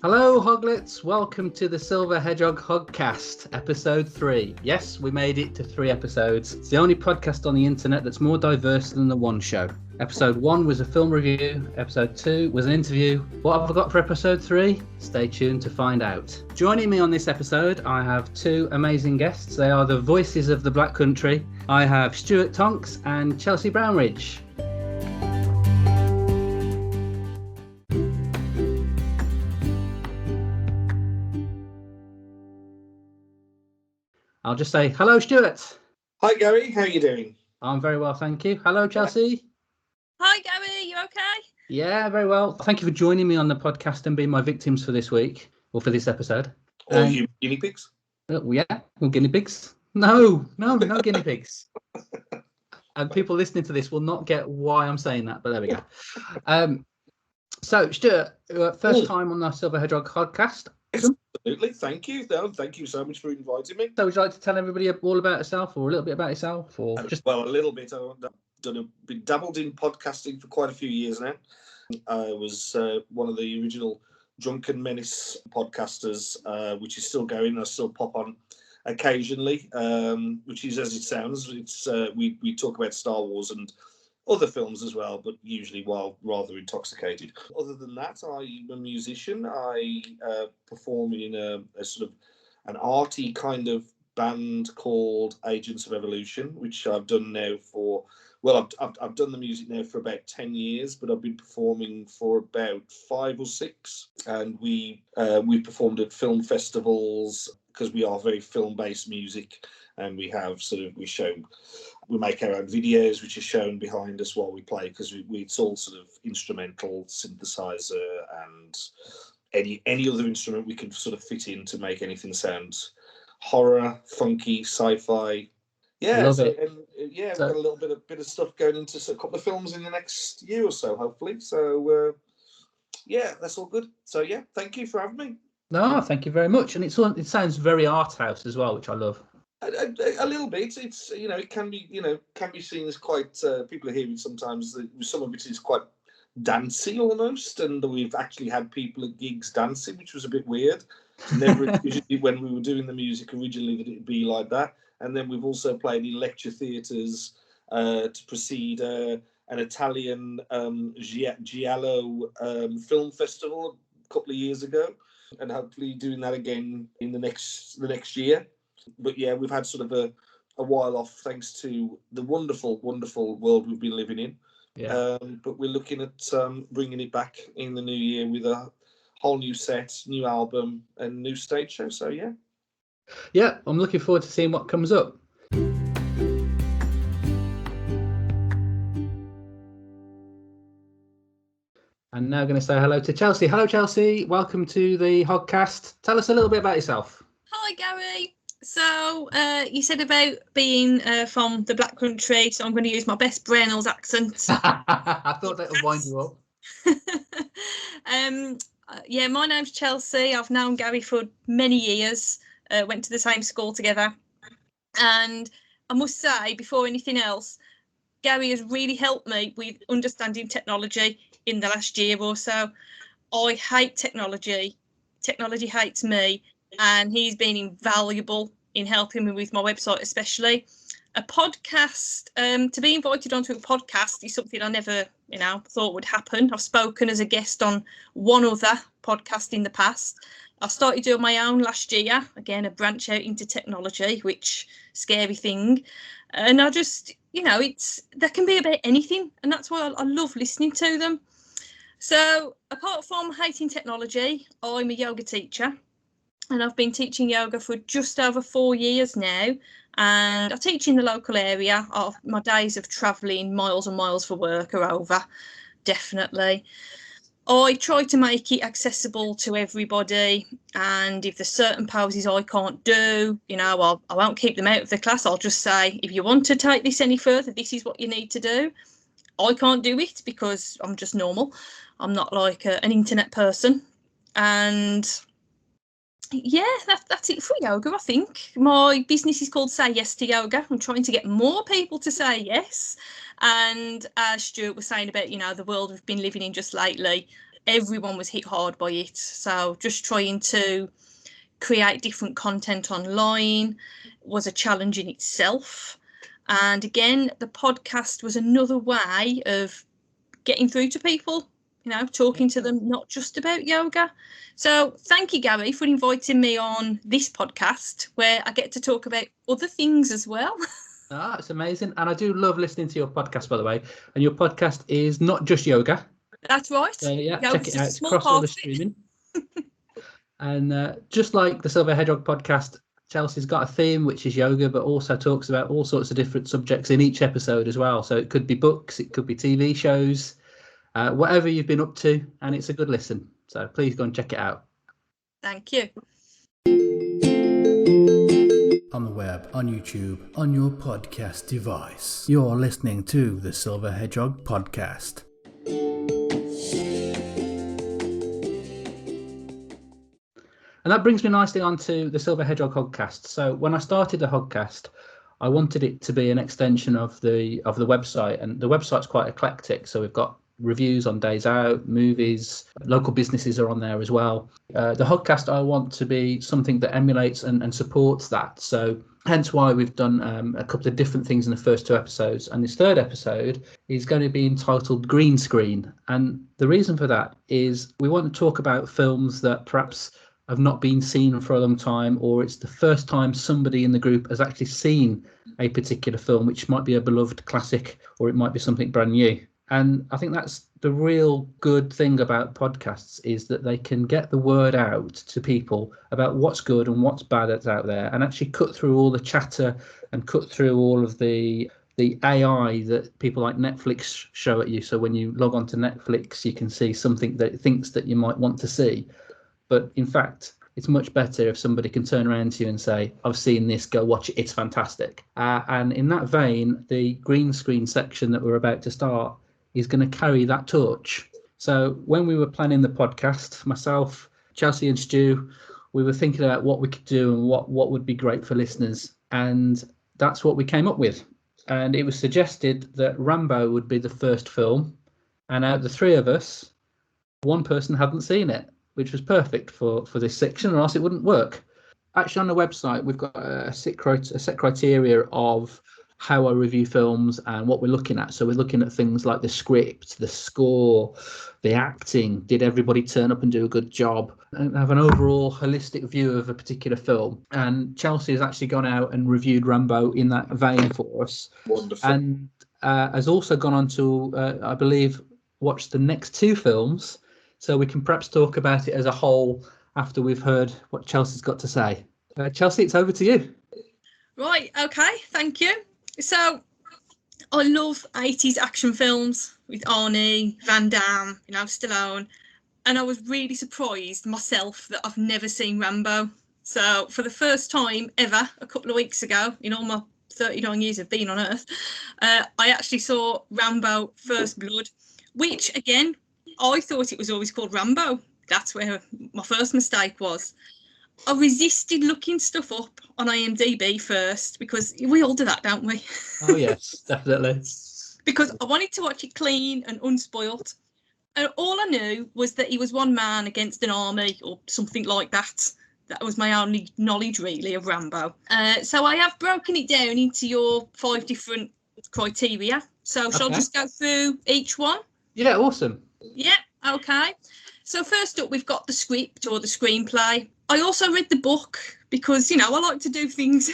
Hello, Hoglets. Welcome to the Silver Hedgehog Hogcast, episode 3. Yes, we made it to 3 episodes. It's the only podcast on the internet that's more diverse than the One Show. Episode 1 was a film review. Episode 2 was an interview. What have I got for episode 3? Stay tuned to find out. Joining me on this episode, I have 2 amazing guests. They are the voices of the Black Country. I have Stuart Tonks and Chelsea Brownridge. I'll just say, hello, Stuart. Hi, Garry. How are you doing? I'm very well, thank you. Hello, Chelsea. Hi, Garry. You okay? Yeah, very well. Thank you for joining me on the podcast and being my victims for this week, or for this episode. Or you guinea pigs? Yeah, or guinea pigs. No guinea pigs. And people listening to this will not get why I'm saying that, but there we go. So, Stuart, first time on the Silver Hedgehog Hogcast. Absolutely. Thank you. Thank you so much for inviting me. So would you like to tell everybody all about yourself, or a little bit about yourself, or just... Well, a little bit. I've been dabbled in podcasting for quite a few years now. I was one of the original Drunken Menace podcasters, which is still going. I still pop on occasionally, which is as it sounds. It's we talk about Star Wars and other films as well, but usually while rather intoxicated. Other than that, I'm a musician. I perform in a sort of an arty kind of band called Agents of Evolution, which I've done now for, well, I've done the music now for about 10 years, but I've been performing for about 5 or 6. And we performed at film festivals because we are very film-based music, and we have we make our own videos which are shown behind us while we play, because it's all sort of instrumental, synthesizer, and any other instrument we can sort of fit in to make anything sound horror, funky, sci-fi. Yeah, Love it. And we've got a little bit of stuff going into a couple of films in the next year or so, hopefully. So that's all good. So yeah, thank you for having me. No, thank you very much. And it sounds very art house as well, which I love. A little bit. It's it can be seen as quite. People are hearing sometimes that some of it is quite dancey almost, and we've actually had people at gigs dancing, which was a bit weird. Never usually when we were doing the music originally that it'd be like that. And then we've also played in lecture theatres to precede an Italian Giallo film festival a couple of years ago, and hopefully doing that again in the next year. But yeah, we've had sort of a while off thanks to the wonderful, wonderful world we've been living in. Yeah. But we're looking at bringing it back in the new year with a whole new set, new album, and new stage show. So yeah. Yeah, I'm looking forward to seeing what comes up. I'm now going to say hello to Chelsea. Hello, Chelsea. Welcome to the Hogcast. Tell us a little bit about yourself. Hi, Garry. So you said about being from the Black Country, so I'm going to use my best Brownells accent. I thought that would wind you up. Yeah, my name's Chelsea. I've known Garry for many years. Went to the same school together. And I must say, before anything else, Garry has really helped me with understanding technology in the last year or so. I hate technology. Technology hates me. And he's been invaluable in helping me with my website, especially. A podcast, to be invited onto a podcast is something I never, thought would happen. I've spoken as a guest on one other podcast in the past. I started doing my own last year, again, a branch out into technology, which scary thing. And I just, there can be about anything, and that's why I love listening to them. So apart from hating technology, I'm a yoga teacher. And I've been teaching yoga for just over 4 years now. And I teach in the local area. My days of travelling miles and miles for work are over, definitely. I try to make it accessible to everybody. And if there's certain poses I can't do, I won't keep them out of the class. I'll just say, if you want to take this any further, this is what you need to do. I can't do it because I'm just normal. I'm not like an internet person. And yeah, that's it for yoga, I think. My business is called Say Yes to Yoga. I'm trying to get more people to say yes. And as Stuart was saying about, the world we've been living in just lately, everyone was hit hard by it. So just trying to create different content online was a challenge in itself. And again, the podcast was another way of getting through to people, talking to them, not just about yoga. So thank you, Garry, for inviting me on this podcast where I get to talk about other things as well. Ah, it's amazing. And I do love listening to your podcast, by the way. And your podcast is not just yoga. That's right. So, yeah, Yoga's check it out. It's a small across all part the of it. streaming. And just like the Silver Hedgehog podcast, Chelsea's got a theme, which is yoga, but also talks about all sorts of different subjects in each episode as well. So it could be books, it could be TV shows, whatever you've been up to, and it's a good listen. So please go and check it out. Thank you. On the web, on YouTube, on your podcast device. You're listening to the Silver Hedgehog Podcast. And that brings me nicely on to the Silver Hedgehog Hogcast. So when I started the Hogcast, I wanted it to be an extension of the website, and the website's quite eclectic. So we've got reviews on days out, movies, local businesses are on there as well. The Hogcast, I want to be something that emulates and supports that. So hence why we've done a couple of different things in the first 2 episodes. And this 3rd episode is going to be entitled Green Screen. And the reason for that is we want to talk about films that perhaps have not been seen for a long time, or it's the first time somebody in the group has actually seen a particular film, which might be a beloved classic, or it might be something brand new. And I think that's the real good thing about podcasts, is that they can get the word out to people about what's good and what's bad that's out there, and actually cut through all the chatter and cut through all of the AI that people like Netflix show at you. So when you log on to Netflix, you can see something that it thinks that you might want to see. But in fact, it's much better if somebody can turn around to you and say, I've seen this, go watch it, it's fantastic. And in that vein, the green screen section that we're about to start is going to carry that torch. So when we were planning the podcast, myself, Chelsea and Stu, we were thinking about what we could do and what would be great for listeners. And that's what we came up with. And it was suggested that Rambo would be the first film. And out of the 3 of us, one person hadn't seen it, which was perfect for this section, or else it wouldn't work. Actually, on the website, we've got a set criteria of how I review films and what we're looking at. So we're looking at things like the script, the score, the acting. Did everybody turn up and do a good job? And have an overall holistic view of a particular film. And Chelsea has actually gone out and reviewed Rambo in that vein for us. Wonderful. And has also gone on to, I believe, watch the next 2 films. So we can perhaps talk about it as a whole after we've heard what Chelsea's got to say. Chelsea, it's over to you. Right, okay, thank you. So I love 80s action films with Arnie, Van Damme, Stallone. And I was really surprised myself that I've never seen Rambo. So for the first time ever, a couple of weeks ago, in all my 39 years of being on Earth, I actually saw Rambo First Blood, which, again, I thought it was always called Rambo. That's where my first mistake was. I resisted looking stuff up on IMDb first, because we all do that, don't we? Oh, yes, definitely. Because I wanted to watch it clean and unspoilt. And all I knew was that he was one man against an army or something like that. That was my only knowledge, really, of Rambo. So I have broken it down into your 5 different criteria. So shall I just go through each one? Yeah, awesome. Yeah, okay. So first up, we've got the script or the screenplay. I also read the book because, I like to do things.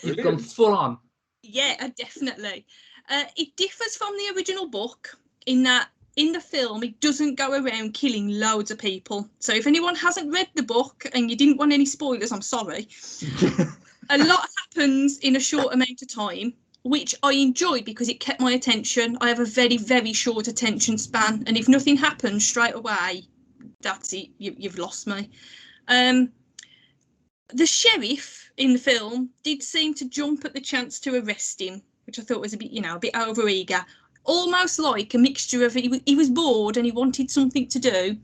You've gone full on. Yeah, definitely. It differs from the original book in that in the film, it doesn't go around killing loads of people. So if anyone hasn't read the book and you didn't want any spoilers, I'm sorry. A lot happens in a short amount of time, which I enjoyed because it kept my attention. I have a very, very short attention span. And if nothing happens straight away, that's it. You've lost me. The sheriff in the film did seem to jump at the chance to arrest him, which I thought was a bit, a bit overeager. Almost like a mixture of he was bored and he wanted something to do,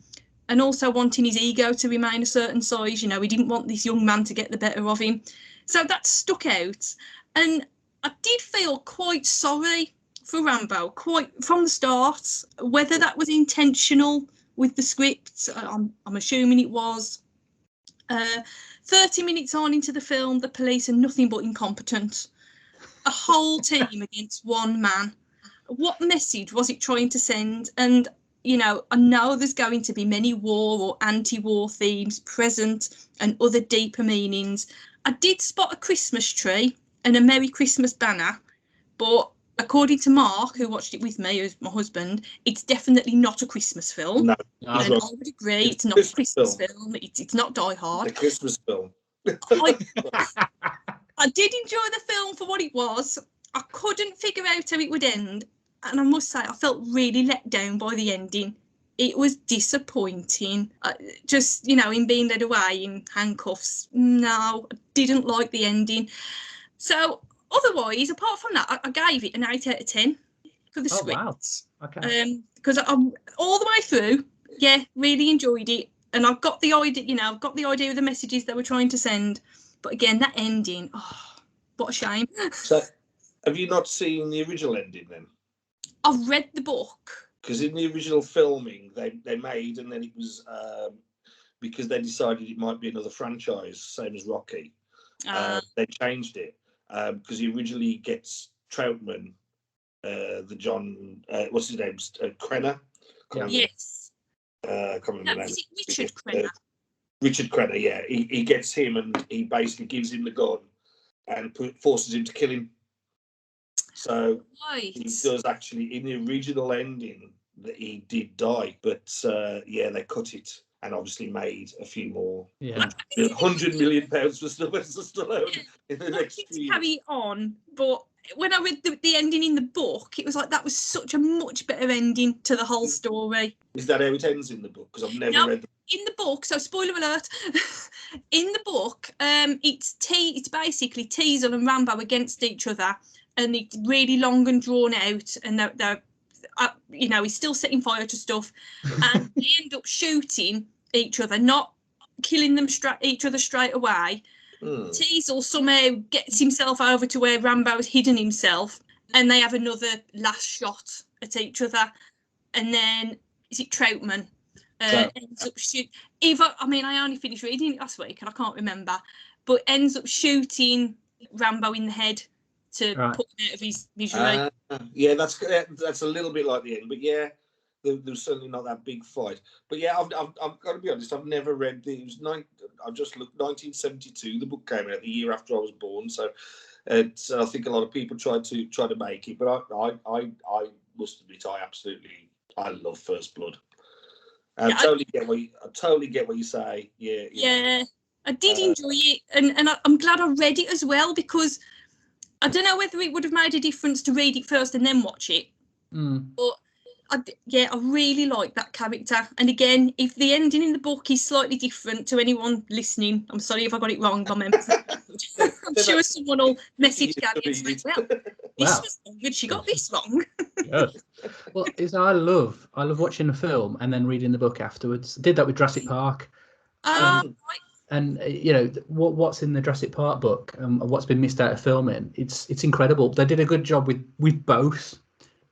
and also wanting his ego to remain a certain size. He didn't want this young man to get the better of him. So that stuck out. And I did feel quite sorry for Rambo quite from the start. Whether that was intentional with the script, I'm assuming it was. 30 minutes on into the film, the police are nothing but incompetent. A whole team against one man. What message was it trying to send? And, you know, I know there's going to be many war or anti-war themes present and other deeper meanings. I did spot a Christmas tree and a Merry Christmas banner, but according to Mark, who watched it with me, who's my husband, it's definitely not a Christmas film. No, and I would agree, it's not a Christmas film. It's not Die Hard. A Christmas film. I did enjoy the film for what it was. I couldn't figure out how it would end. And I must say, I felt really let down by the ending. It was disappointing. Just, you know, him being led away in handcuffs. No, I didn't like the ending. So, otherwise, apart from that, I gave it an 8 out of 10 for the script. Wow. Okay. Because I'm all the way through, yeah, really enjoyed it. And I've got the idea, you know, I've got the idea of the messages they were trying to send. But again, that ending, oh, what a shame. So, have you not seen the original ending then? I've read the book. Because in the original filming, they made, and then it was because they decided it might be another franchise, same as Rocky. They changed it because he originally gets Troutman, the John, what's his name, Crenna? Yes. I can't remember the name. Is it Richard Crenna? Richard Crenna, yeah. He gets him and he basically gives him the gun and forces him to kill him. So he does actually, in the original ending, that he did die. But yeah, they cut it and obviously made a few more. Yeah. £100 million for Sylvester Stallone in the next few years. Carry on, but when I read the ending in the book, it was like that was such a much better ending to the whole story. Is that how it ends in the book? Because I've never read the in the book, so spoiler alert, in the book, it's basically Teasel and Rambo against each other, and it's really long and drawn out, and they're you know, he's still setting fire to stuff, and they end up shooting each other, not killing them each other straight away. Teasel somehow gets himself over to where Rambo's hidden himself, and they have another last shot at each other, and then is it Troutman? Ends up shooting. I only finished reading it last week and I can't remember, but ends up shooting Rambo in the head to put him out of his misery. Yeah, that's a little bit like the end, but yeah, there's certainly not that big fight. But yeah, I've got to be honest, I've never read I just looked 1972. The book came out the year after I was born, so I think a lot of people tried to make it, but I must admit I love First Blood. I totally get what you say. Yeah. I did enjoy it, and I'm glad I read it as well, because I don't know whether it would have made a difference to read it first and then watch it. But I really like that character. And again, if the ending in the book is slightly different to anyone listening, I'm sorry if I got it wrong, but I'm sure someone will message Garry and say, well, this was good, she got this wrong. Yes. Well, I love watching a film and then reading the book afterwards. I did that with Jurassic Park. And you know what's in the Jurassic Park book and what's been missed out of filming. It's incredible. They did a good job with both.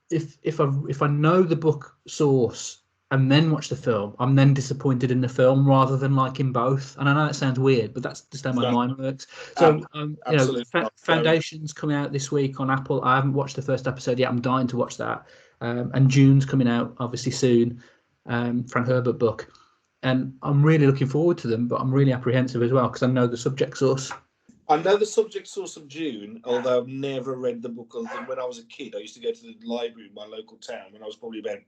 If I know the book source and then watch the film, I'm then disappointed in the film rather than liking both. And I know that sounds weird, but that's just how my mind works. So you know, Foundation's coming out this week on Apple. I haven't watched the first episode yet. I'm dying to watch that. And June's coming out obviously soon. Frank Herbert book. And I'm really looking forward to them, but I'm really apprehensive as well because I know the subject source. I know the subject source of June, although I've never read the book. Other than when I was a kid, I used to go to the library in my local town when I was probably about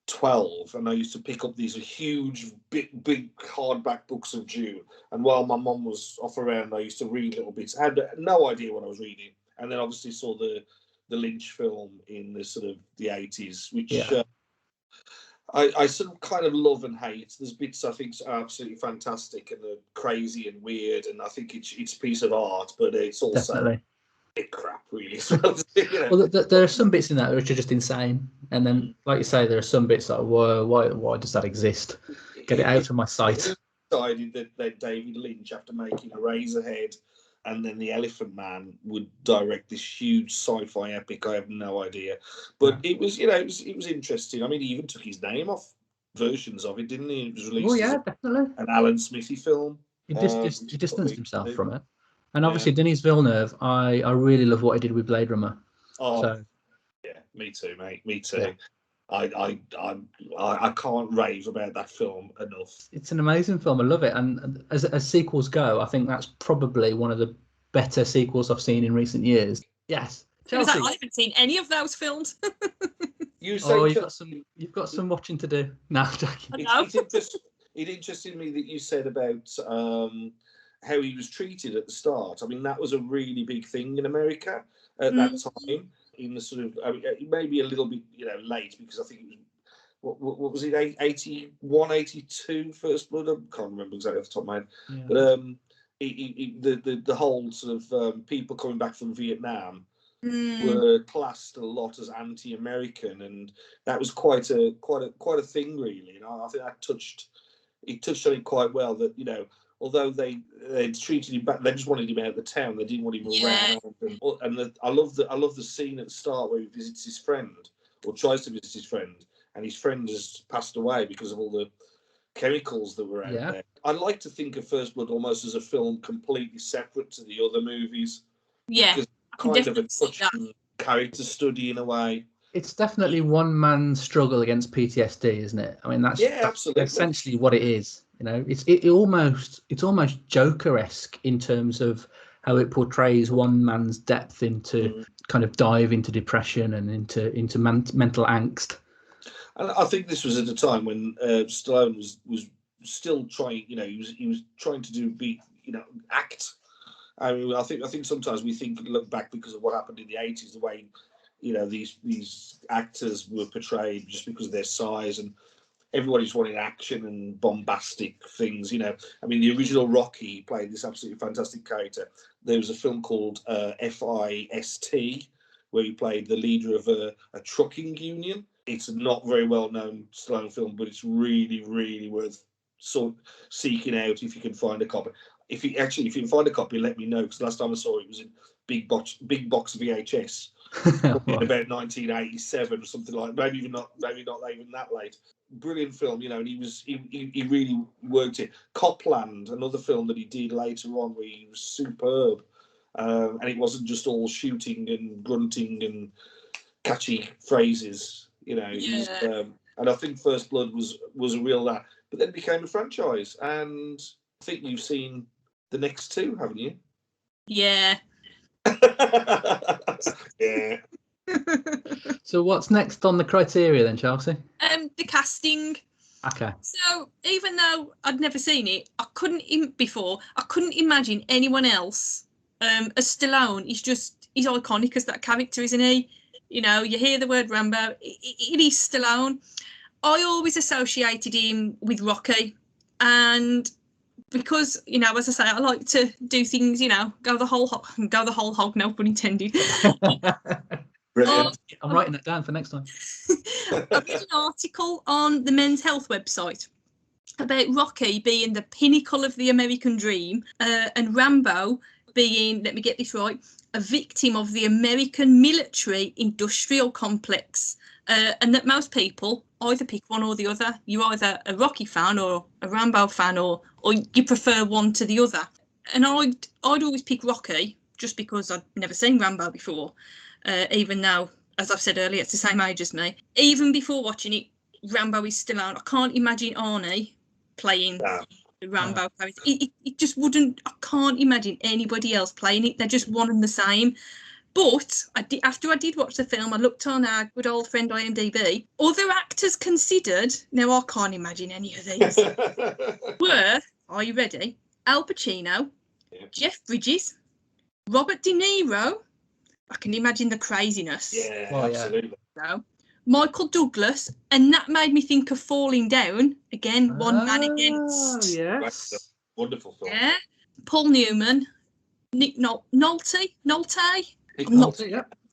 12, and I used to pick up these huge, big hardback books of June. And while my mum was off around, I used to read little bits. I had no idea what I was reading, and then obviously saw the Lynch film in the sort of the 80s, which. Yeah. I sort of kind of love and hate. There's bits I think are absolutely fantastic and are crazy and weird, and I think it's a piece of art, but it's also a bit crap, really. You know? Well, there are some bits in that which are just insane, and then, like you say, there are some bits like, why does that exist? Get it out of my sight. Decided that David Lynch, after making Eraserhead and then the Elephant Man would direct this huge sci-fi epic. I have no idea, but it was, it was interesting. I mean, he even took his name off versions of it, didn't he? It was released as definitely an Alan Smithy film. He distanced himself from it, and Yeah. obviously Denis Villeneuve. I really love what he did with Blade Runner. Oh, so, yeah, me too, mate. Me too. Yeah. I can't rave about that film enough. It's an amazing film. I love it, and as sequels go, I think that's probably one of the better sequels I've seen in recent years. Yes, Chelsea. I haven't seen any of those films. You've got some watching to do. No, it interested me that you said about how he was treated at the start. I mean, that was a really big thing in America at that time. In the sort of, maybe a little bit, late, because I think it was, what was it, 81, 82 First Blood? I can't remember exactly off the top of my head. Yeah. But the whole sort of people coming back from Vietnam were classed a lot as anti-American, and that was quite a thing, really. And I think that touched on it quite well. That although they treated him back, they just wanted him out of the town. They didn't want him around. And I love the scene at the start where he visits his friend, or tries to visit his friend, and his friend has passed away because of all the chemicals that were out there. I like to think of First Blood almost as a film completely separate to the other movies. Yeah, because kind of a touch character study in a way. It's definitely one man's struggle against PTSD, isn't it? I mean, that's essentially what it is. It's almost Joker-esque in terms of how it portrays one man's depth into kind of dive into depression and into mental angst. And I think this was at a time when Stallone was still trying. He was trying to act. I mean, I think sometimes we look back because of what happened in the 80s, the way these actors were portrayed just because of their size, and everybody just wanted action and bombastic things. I mean, the original Rocky played this absolutely fantastic character. There was a film called FIST, where he played the leader of a trucking union. It's a not very well known Stallone film, but it's really, really worth seeking out if you can find a copy. If you can find a copy, let me know, because last time I saw it was in big box VHS. In about 1987 or something like that. Maybe not even that late. Brilliant film, and he really worked it. Copland, another film that he did later on, where he was superb, and it wasn't just all shooting and grunting and catchy phrases, And I think First Blood was a real that, but then it became a franchise, and I think you've seen the next two, haven't you? Yeah. Yeah. So what's next on the criteria then, Chelsea? The casting. Okay. So even though I'd never seen it, I couldn't imagine anyone else as Stallone. He's iconic as that character, isn't he? You hear the word Rambo, it is Stallone. I always associated him with Rocky, and because as I say, I like to do things, go the whole hog, no pun intended. Brilliant. I'm writing that down for next time. I read an article on the Men's Health website about Rocky being the pinnacle of the American dream, and Rambo being, let me get this right, a victim of the American military industrial complex, and that most people either pick one or the other. You're either a Rocky fan or a Rambo fan, or you prefer one to the other. And I'd always pick Rocky just because I'd never seen Rambo before, even though, as I've said earlier, it's the same age as me. Even before watching it, Rambo is still on. I can't imagine Arnie playing the Rambo character. It just wouldn't. I can't imagine anybody else playing it. They're just one and the same. But after I did watch the film, I looked on our good old friend IMDb. Other actors considered, now I can't imagine any of these, were, are you ready? Al Pacino, Jeff Bridges, Robert De Niro. I can imagine the craziness. Yeah, absolutely. So, Michael Douglas, and that made me think of Falling Down. Again, one man against. Yes. Wonderful film. Yeah. Paul Newman, Nick Nolte.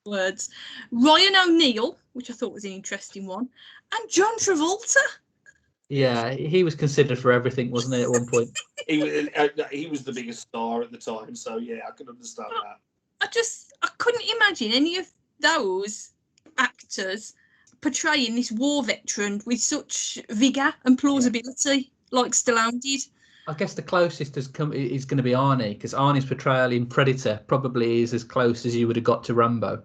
Words. Ryan O'Neal, which I thought was an interesting one, and John Travolta. Yeah, he was considered for everything, wasn't he, at one point? He was the biggest star at the time, so yeah, I can understand that. I couldn't imagine any of those actors portraying this war veteran with such vigour and plausibility like Stallone did. I guess the closest is going to be Arnie, because Arnie's portrayal in Predator probably is as close as you would have got to Rambo.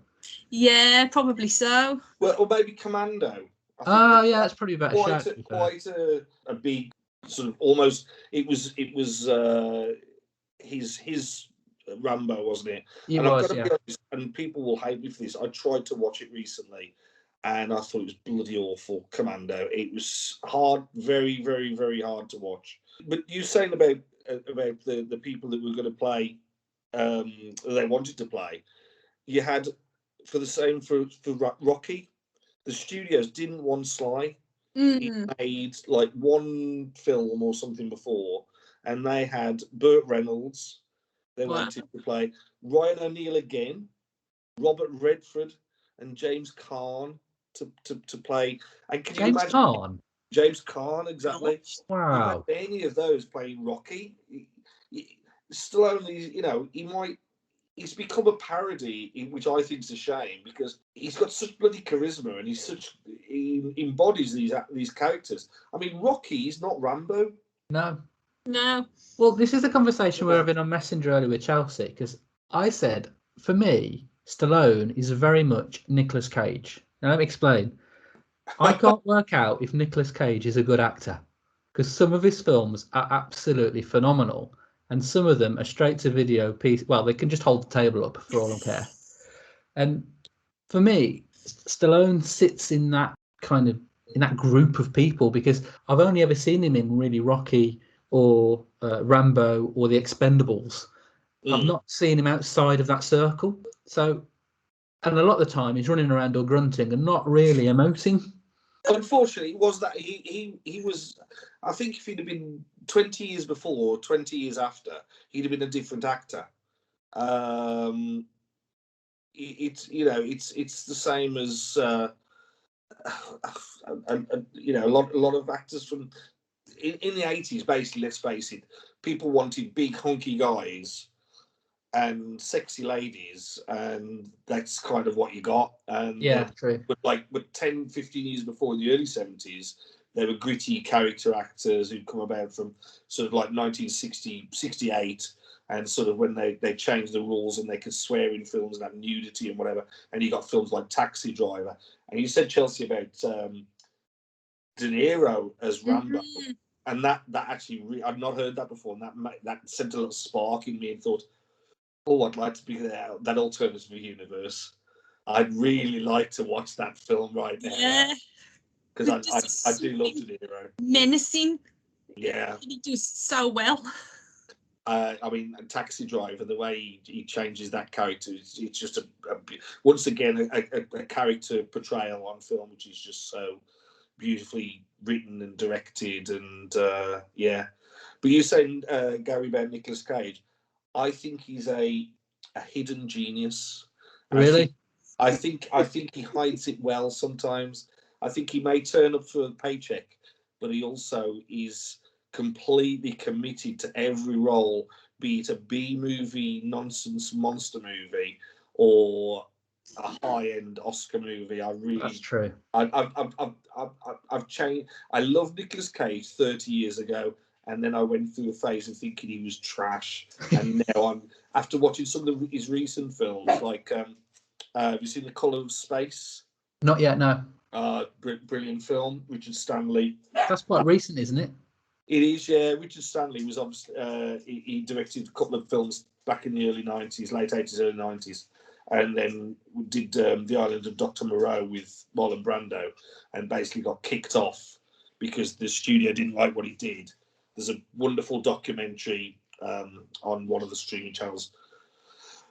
Yeah, probably so. Well, or maybe Commando. Oh, yeah, that's probably a better shout. Quite a big sort of almost. It was his Rambo, wasn't it? It and was, I've got to yeah. be honest, and people will hate me for this. I tried to watch it recently, and I thought it was bloody awful. Commando. It was hard, very, very, very hard to watch. But you saying about the people that were going to play, they wanted to play. You had for Rocky, the studios didn't want Sly. He made like one film or something before, and they had Burt Reynolds. They wanted to play Ryan O'Neal again, Robert Redford, and James Caan to play. And can you imagine Caan? James Caan, exactly. Wow. Any of those playing Rocky, Stallone, he's become a parody, which I think is a shame because he's got such bloody charisma and he embodies these characters. I mean, Rocky is not Rambo. No. Well, this is the conversation we were having on Messenger earlier with Chelsea, because I said, for me, Stallone is very much Nicolas Cage. Now, let me explain. I can't work out if Nicolas Cage is a good actor, because some of his films are absolutely phenomenal, and some of them are straight to video piece. Well, they can just hold the table up for all I care. And for me, Stallone sits in that in that group of people, because I've only ever seen him in really Rocky or Rambo or The Expendables. I've not seen him outside of that circle. So, and a lot of the time he's running around or grunting and not really emoting. Unfortunately, it was that he was. I think if he'd have been 20 years before, 20 years after, he'd have been a different actor. It's the same as a lot of actors from in the 80s. Basically, let's face it, people wanted big hunky guys and sexy ladies, and that's kind of what you got. And true. But 10, 15 years before, in the early 70s, they were gritty character actors who'd come about from sort of like 1960, 68, and sort of when they changed the rules and they could swear in films and have nudity and whatever. And you got films like Taxi Driver. And you said, Chelsea, about De Niro as Rambo. And that actually, I'd not heard that before, and that sent a little spark in me and thought, oh, I'd like to be that alternative universe. I'd really like to watch that film right now. Yeah. Because I do love De Niro. Menacing. Yeah. He does so well. I mean, Taxi Driver, the way he changes that character, it's just once again a character portrayal on film, which is just so beautifully written and directed, and yeah. But you're saying, Gary, about Nicolas Cage. I think he's a hidden genius. Really? I think he hides it well sometimes. I think he may turn up for a paycheck, but he also is completely committed to every role, be it a B movie, nonsense monster movie, or a high-end Oscar movie. That's true. I've changed. I loved Nicolas Cage 30 years ago, and then I went through a phase of thinking he was trash. And now after watching some of his recent films, like have you seen The Colour of Space? Not yet, no. Brilliant film. Richard Stanley. That's quite recent, isn't it? It is, yeah. Richard Stanley was obviously he directed a couple of films back in the early 90s, late 80s, early 90s, and then did The Island of Dr. Moreau with Marlon Brando, and basically got kicked off because the studio didn't like what he did. There's a wonderful documentary on one of the streaming channels,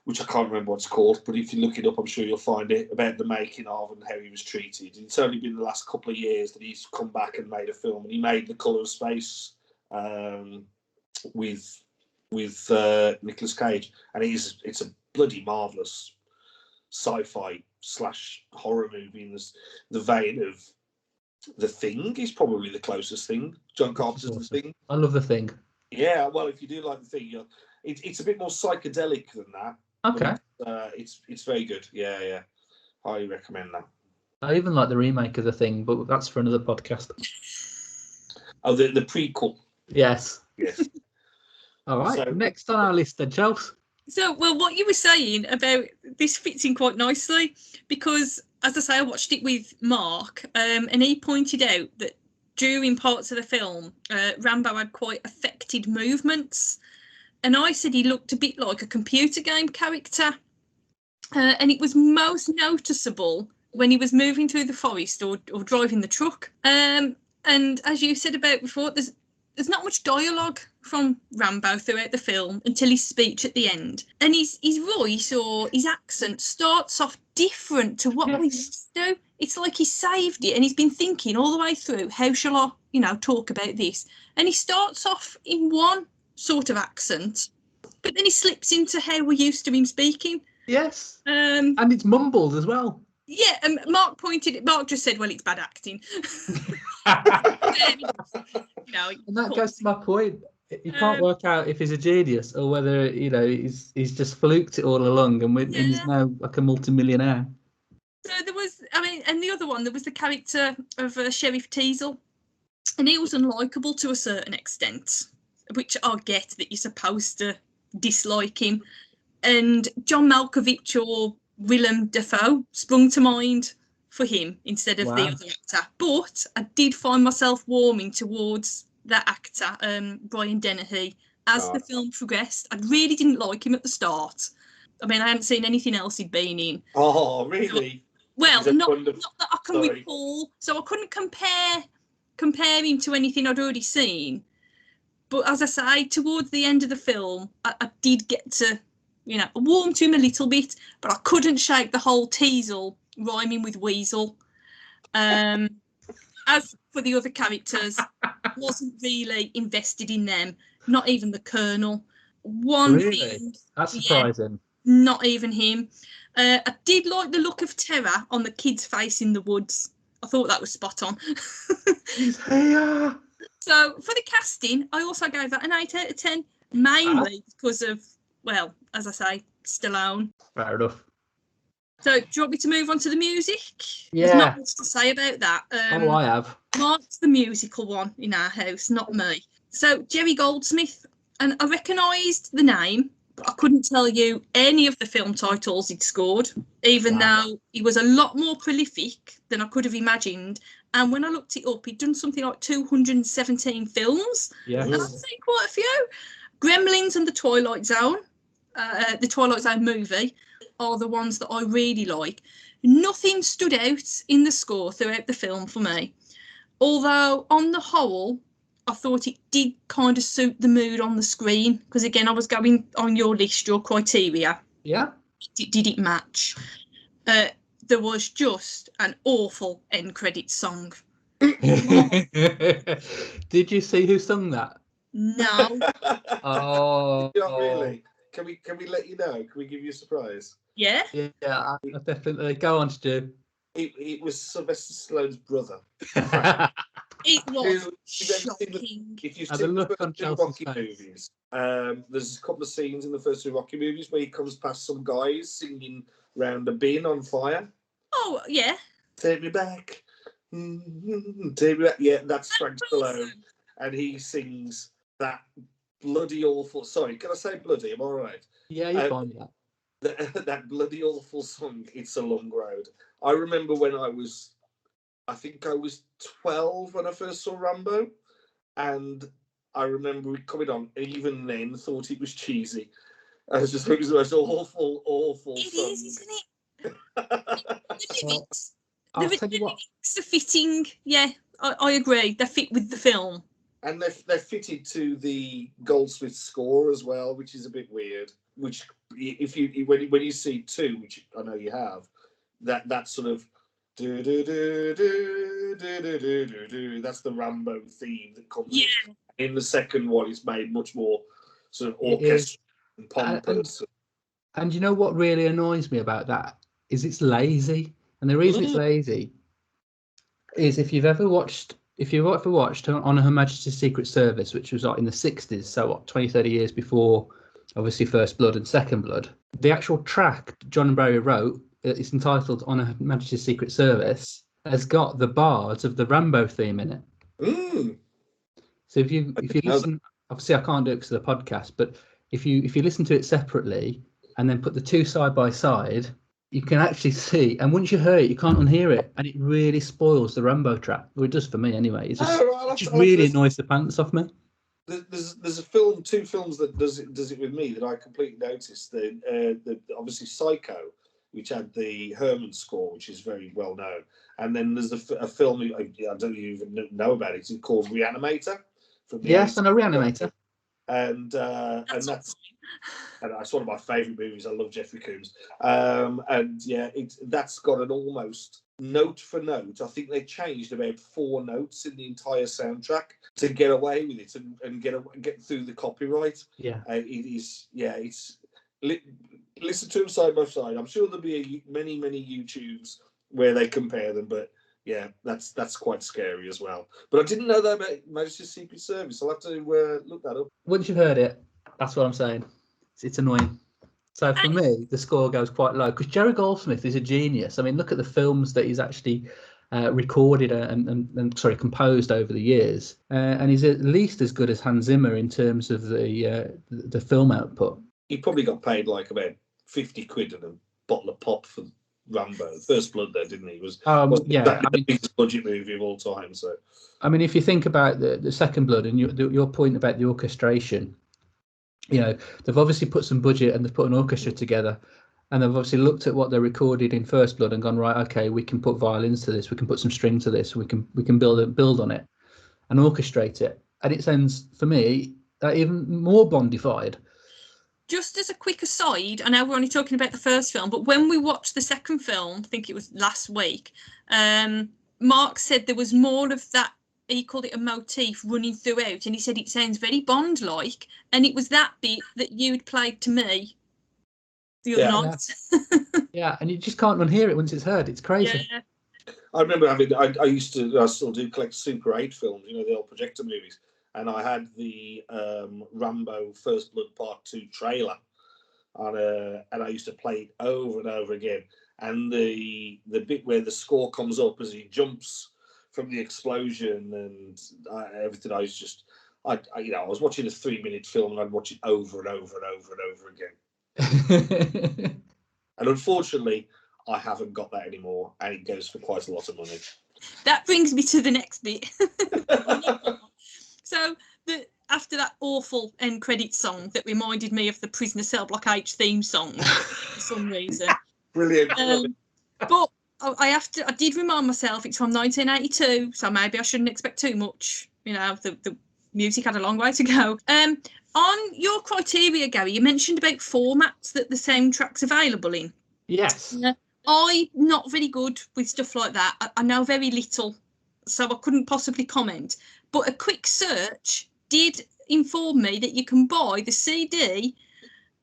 which I can't remember what it's called, but if you look it up, I'm sure you'll find it, about the making of and how he was treated. It's only been the last couple of years that he's come back and made a film, and he made The Colour of Space with Nicolas Cage, and it's a bloody marvellous sci-fi / horror movie in the vein of The Thing is probably the closest thing. John Carpenter's Awesome. The Thing. I love The Thing. Yeah, well, if you do like The Thing, it's a bit more psychedelic than that. Okay. It's very good. Yeah. Highly recommend that. I even like the remake of The Thing, but that's for another podcast. Oh, the prequel. Yes. Yes. All right. So- Next on our list, then, Chelsea. So, well, what you were saying about this fits in quite nicely because, as I say, I watched it with Mark, and he pointed out that during parts of the film, Rambo had quite affected movements, and I said he looked a bit like a computer game character, and it was most noticeable when he was moving through the forest or driving the truck. And as you said about before, there's not much dialogue from Rambo throughout the film until his speech at the end. And his voice or his accent starts off different to what we used to. It's like he saved it and he's been thinking all the way through, how shall I, talk about this? And he starts off in one sort of accent, but then he slips into how we're used to him speaking. Yes. And it's mumbled as well. Yeah, and Mark just said, well, it's bad acting. And that goes to my point. You can't work out if he's a genius or whether he's just fluked it all along and he's now like a multimillionaire. So there was, and the other one, there was the character of Sheriff Teasel, and he was unlikable to a certain extent, which I get that you're supposed to dislike him. And John Malkovich or Willem Dafoe sprung to mind for him instead of the other actor. But I did find myself warming towards that actor, Brian Dennehy, as the film progressed. I really didn't like him at the start. I hadn't seen anything else he'd been in. Oh, really? Well, not that I can recall. So I couldn't compare him to anything I'd already seen. But as I say, towards the end of the film, I did get to, warm to him a little bit, but I couldn't shake the whole Teasel rhyming with Weasel. As for the other characters, I wasn't really invested in them, not even the Colonel. Thing, that's surprising. Not even him. I did like the look of terror on the kid's face in the woods. I thought that was spot on. He's here. So for the casting, I also gave that an 8 out of 10, mainly because of, well, as I say, Stallone. Fair enough. So do you want me to move on to the music? Yeah. There's not much to say about that. I have. Mark's the musical one in our house, not me. So Jerry Goldsmith, and I recognised the name, but I couldn't tell you any of the film titles he'd scored, even though he was a lot more prolific than I could have imagined. And when I looked it up, he'd done something like 217 films. Yeah. And I've seen quite a few. Gremlins and The Twilight Zone, the Twilight Zone movie, are the ones that I really like. Nothing stood out in the score throughout the film for me. Although, on the whole, I thought it did kind of suit the mood on the screen. Because, again, I was going on your list, your criteria. Yeah. Did it match? There was just an awful end credits song. Did you see who sung that? No. Oh. Not really. Can we let you know? Can we give you a surprise? Yeah? Yeah, I definitely. Go on, Stu. It was Sylvester Stallone's brother. It was shocking. If you've Have a seen the look on first two Chelsea's Rocky face. movies, there's a couple of scenes in the first two Rocky movies where he comes past some guys singing round a bin on fire. Oh, yeah. Take me back. Take me back. Yeah, that's Frank Stallone. And he sings that bloody awful... Sorry, can I say bloody? I'm all right. Yeah, you're fine with that. That bloody awful song, It's a Long Road. I remember when I was 12 when I first saw Rambo, and I remember it coming on, and even then thought it was cheesy. I was just thought it was the most awful song. It is, isn't it? I'll The tell you what. lyrics are fitting. Yeah, I agree. They fit with the film. And they're fitted to the Goldsmith score as well, which is a bit weird. Which, if you when you see two, which I know you have, that sort of do do do do do do do do do. That's the Rambo theme that comes. Yeah. In the second one, it's made much more sort of orchestral and pompous. And you know what really annoys me about that is it's lazy, and the reason it's lazy is if you've ever watched On Her Majesty's Secret Service, which was like in the 60s, so what, 20, 30 years before obviously First Blood and Second Blood, the actual track John and Barry wrote, it's entitled On Her Majesty's Secret Service, has got the bars of the Rambo theme in it. Mm. So if you listen, obviously I can't do it because of the podcast, but if you listen to it separately and then put the two side by side, you can actually see, and once you hear it, you can't unhear it, and it really spoils the Rambo track. Well, it does for me anyway. It just really annoys the pants off me. There's a film, two films that does it with me that I completely noticed. The obviously Psycho, which had the Herman score, which is very well known, and then there's a film I don't even know about it. It's called Reanimator. Yes, I know Reanimator. And that's one of my favourite movies. I love Jeffrey Combs. And yeah, that's got an almost note for note. I think they changed about 4 notes in the entire soundtrack to get away with it and get through the copyright. Yeah, it is. Yeah, it's listen to them side by side. I'm sure there'll be many YouTubes where they compare them, but yeah, that's quite scary as well. But I didn't know that about Majesty's Secret Service. I'll have to look that up. Once you've heard it, that's what I'm saying. It's annoying. So for me, the score goes quite low because Jerry Goldsmith is a genius. I mean, look at the films that he's actually recorded and composed over the years, and he's at least as good as Hans Zimmer in terms of the film output. He probably got paid like about 50 quid and a bottle of pop for Rambo, First Blood, there, didn't he? It was the biggest budget movie of all time. So, I mean, if you think about the Second Blood and your point about the orchestration, you know, they've obviously put some budget and they've put an orchestra together, and they've obviously looked at what they recorded in First Blood and gone, right, okay, we can put violins to this, we can put some string to this, we can build on it and orchestrate it, and it sounds, for me, even more Bondified. Just as a quick aside, I know we're only talking about the first film, but when we watched the second film, I think it was last week, Mark said there was more of that, he called it a motif running throughout, and he said it sounds very Bond-like, and it was that bit that you'd played to me the other night. Yeah, and you just can't unhear it once it's heard. It's crazy. Yeah. I remember I still do collect Super 8 films, you know, the old projector movies. And I had the Rambo First Blood Part 2 trailer, and I used to play it over and over again. And the bit where the score comes up as he jumps from the explosion and everything, I was watching a 3-minute film and I'd watch it over and over and over and over again. And unfortunately, I haven't got that anymore, and it goes for quite a lot of money. That brings me to the next bit. So after that awful end credit song that reminded me of the Prisoner Cell Block H theme song for some reason. Brilliant. But I did remind myself it's from 1982, so maybe I shouldn't expect too much. You know, the music had a long way to go. On your criteria, Gary, you mentioned about formats that the soundtrack's available in. Yes. I'm not very good with stuff like that. I know very little, so I couldn't possibly comment. But a quick search did inform me that you can buy the CD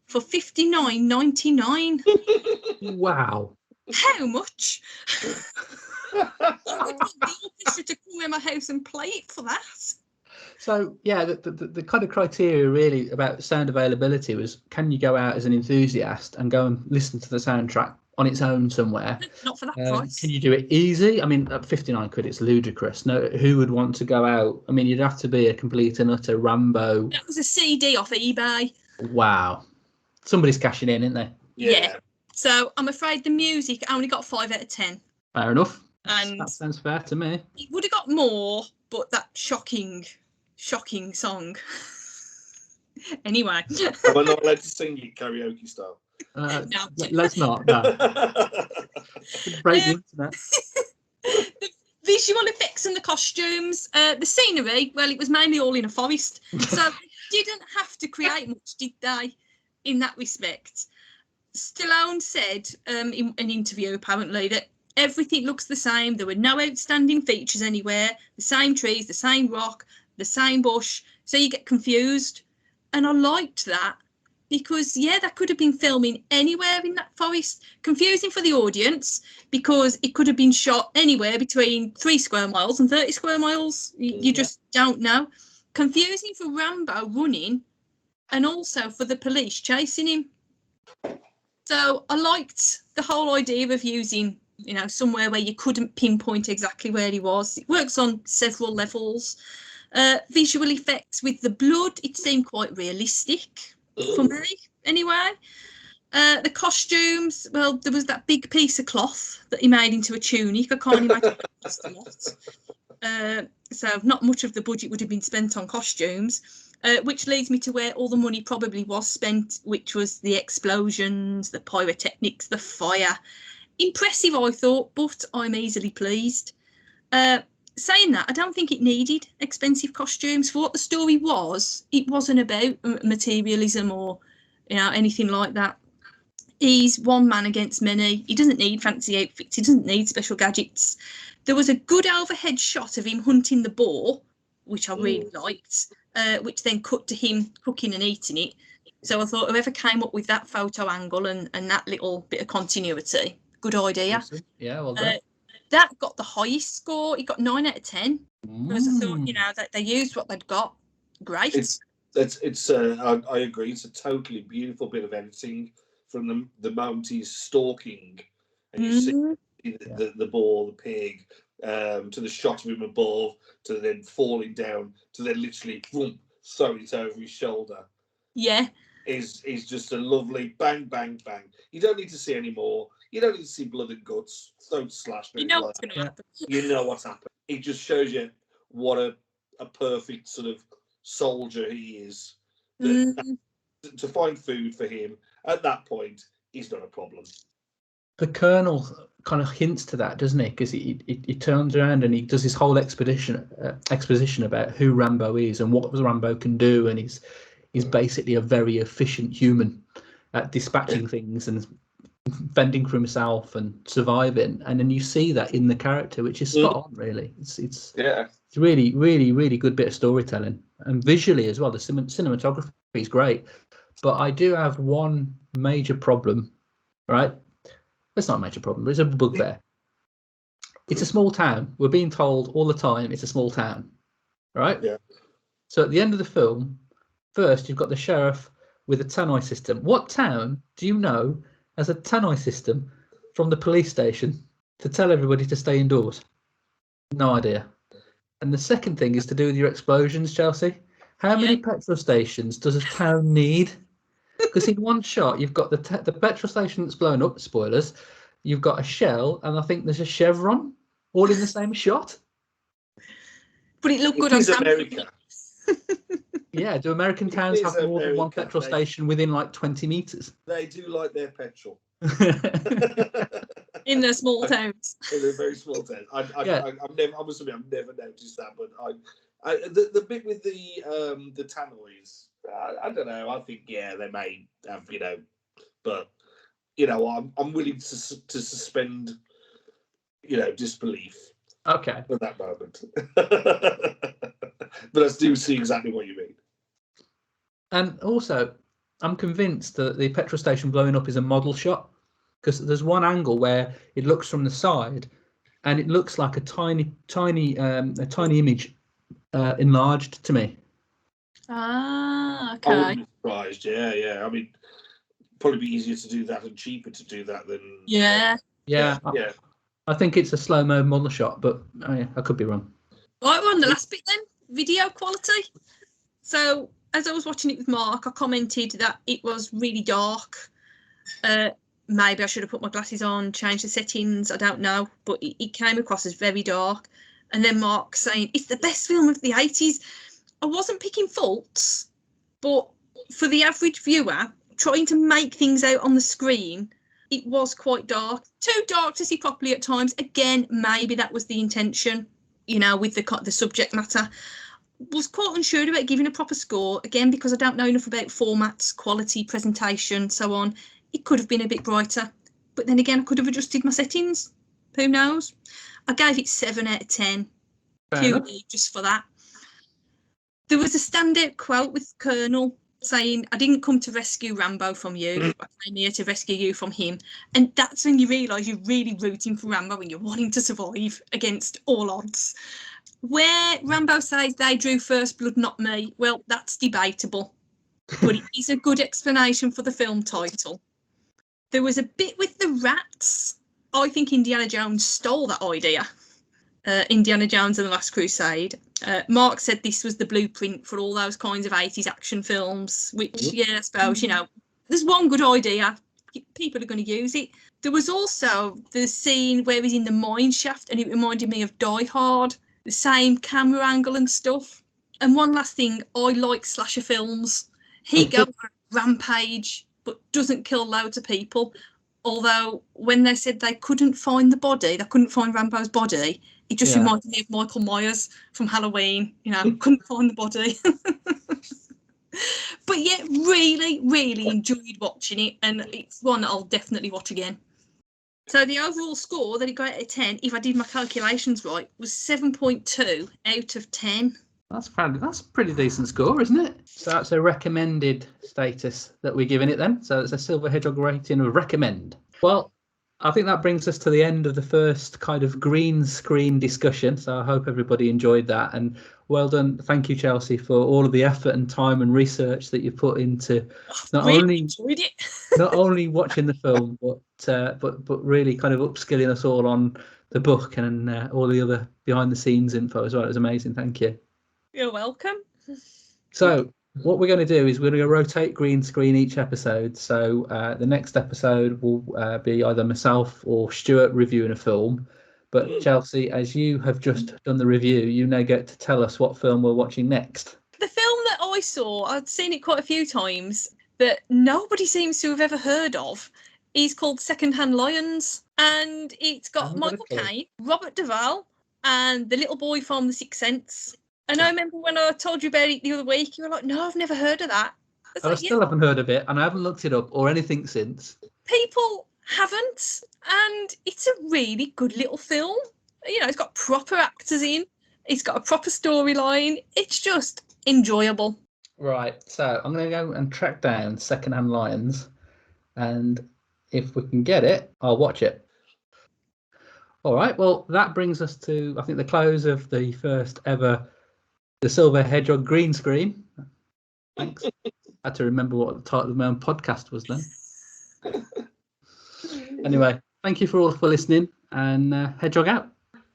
for $59.99. Wow. How much? I would want the orchestra to come in my house and play it for that. So, yeah, the kind of criteria really about sound availability was, can you go out as an enthusiast and go and listen to the soundtrack on its own somewhere? Not for that price. Can you do it easy? I mean, at 59 quid, it's ludicrous. No, who would want to go out? I mean, you'd have to be a complete and utter Rambo. That was a CD off eBay. Wow. Somebody's cashing in, isn't they? Yeah. So I'm afraid the music only got 5 out of 10. Fair enough. And that sounds fair to me. It would have got more, but that shocking song. Anyway. Am I not allowed to sing it karaoke style? No. Let's not. No. Break the internet. The visual effects and the costumes, the scenery, well, it was mainly all in a forest. So they didn't have to create much, did they, in that respect? Stallone said in an interview, apparently, that everything looks the same. There were no outstanding features anywhere. The same trees, the same rock, the same bush. So you get confused. And I liked that because, yeah, that could have been filming anywhere in that forest. Confusing for the audience because it could have been shot anywhere between 3 square miles and 30 square miles. You just don't know. Confusing for Rambo running and also for the police chasing him. So I liked the whole idea of using, somewhere where you couldn't pinpoint exactly where he was. It works on several levels. Visual effects with the blood, it seemed quite realistic for me, anyway. The costumes, well, there was that big piece of cloth that he made into a tunic. I can't imagine that cost a lot. So not much of the budget would have been spent on costumes, which leads me to where all the money probably was spent, which was the explosions, the pyrotechnics, the fire. Impressive, I thought, but I'm easily pleased. Saying that, I don't think it needed expensive costumes. For what the story was, it wasn't about materialism or anything like that. He's one man against many. He doesn't need fancy outfits. He doesn't need special gadgets. There was a good overhead shot of him hunting the boar, which I really liked, which then cut to him cooking and eating it. So I thought whoever came up with that photo angle and that little bit of continuity, good idea. Yeah, well done. That got the highest score. It got 9 out of 10. Because I thought, that they used what they'd got. Great. I agree. It's a totally beautiful bit of editing from the moment he's stalking and you see the boar, the pig, to the shot of him above, to then falling down, to then literally throwing it over his shoulder. Yeah. Is just a lovely bang, bang, bang. You don't need to see any more. You don't need to see blood and guts, throats slashed. You know what's going to happen. You know what's happened. It just shows you what a perfect sort of soldier he is. To find food for him at that point is not a problem. The Colonel kind of hints to that, doesn't he? Because he turns around and he does his whole exposition about who Rambo is and what Rambo can do, and he's basically a very efficient human at dispatching things and fending for himself and surviving. And then you see that in the character, which is spot on, really. It's really, really, really good bit of storytelling, and visually as well. The cinematography is great, but I do have one major problem, right? It's not a major problem, but it's a bugbear. It's a small town. We're being told all the time it's a small town, right? Yeah. So at the end of the film, first you've got the sheriff with a tannoy system. What town do you know has a tannoy system from the police station to tell everybody to stay indoors? No idea. And the second thing is to do with your explosions, Chelsea. How many petrol stations does a town need? Because in one shot, you've got the petrol station that's blown up, spoilers, you've got a Shell, and I think there's a Chevron, all in the same shot. But it looked good on America. Yeah, do American towns have more than one petrol station within like 20 metres? They do like their petrol. In their small towns. In their very small towns. I've never noticed that, but the bit with the tannoys, I don't know. I think they may have, but I'm willing to suspend, disbelief. Okay. At that moment, but I do see exactly what you mean. And also, I'm convinced that the petrol station blowing up is a model shot, because there's one angle where it looks from the side, and it looks like a tiny image enlarged to me. Ah, okay. I wouldn't be surprised. Yeah. I mean, probably be easier to do that and cheaper to do that than. Yeah. I think it's a slow-mo model shot, but I could be wrong. Right, we're on the last bit then. Video quality. So, as I was watching it with Mark, I commented that it was really dark. Maybe I should have put my glasses on, changed the settings, I don't know. But it came across as very dark. And then Mark saying, it's the best film of the 80s. I wasn't picking faults, but for the average viewer, trying to make things out on the screen, it was quite dark. Too dark to see properly at times. Again, maybe that was the intention, with the subject matter. Was quite unsure about giving a proper score, again, because I don't know enough about formats, quality, presentation, so on. It could have been a bit brighter. But then again, I could have adjusted my settings. Who knows? I gave it 7 out of 10. Purely just for that. There was a standout quote with Colonel saying, I didn't come to rescue Rambo from you. I came here to rescue you from him. And that's when you realise you're really rooting for Rambo and you're wanting to survive against all odds. Where Rambo says they drew first blood, not me, well, that's debatable. But it is a good explanation for the film title. There was a bit with the rats. I think Indiana Jones stole that idea. Indiana Jones and the Last Crusade. Mark said this was the blueprint for all those kinds of 80s action films, which, yeah, I suppose, you know, there's one good idea. People are going to use it. There was also the scene where he's in the mine shaft and it reminded me of Die Hard, the same camera angle and stuff. And one last thing, I like slasher films. He goes on a rampage but doesn't kill loads of people. Although when they said they couldn't find the body, they couldn't find Rambo's body, it just reminded me of Michael Myers from Halloween. You know, couldn't find the body. But yeah, really, really enjoyed watching it, and it's one that I'll definitely watch again. So the overall score that it got out of 10, if I did my calculations right, was 7.2 out of 10. That's a pretty decent score, isn't it? So that's a recommended status that we're giving it then. So it's a Silver Hedgehog rating of recommend. Well, I think that brings us to the end of the first kind of green screen discussion. So I hope everybody enjoyed that. And well done. Thank you, Chelsea, for all of the effort and time and research that you put into not only watching the film, but really kind of upskilling us all on the book and all the other behind the scenes info as well. It was amazing. Thank you. You're welcome. So what we're going to do is we're going to rotate green screen each episode. So the next episode will be either myself or Stuart reviewing a film. But Chelsea, as you have just done the review, you now get to tell us what film we're watching next. The film that I saw, I'd seen it quite a few times, that nobody seems to have ever heard of, is called Secondhand Lions. And it's got Michael Caine, Robert Duvall, and the little boy from The Sixth Sense. And I remember when I told you about it the other week, you were like, no, I've never heard of that. I still haven't heard of it, and I haven't looked it up or anything since. People haven't, and it's a really good little film. You know, it's got proper actors in. It's got a proper storyline. It's just enjoyable. Right, so I'm going to go and track down Secondhand Lions, and if we can get it, I'll watch it. All right, well, that brings us to, I think, the close of the first ever The Silver Hedgehog green screen. Thanks. I had to remember what the title of my own podcast was then. Anyway, thank you for listening, and Hedgehog out.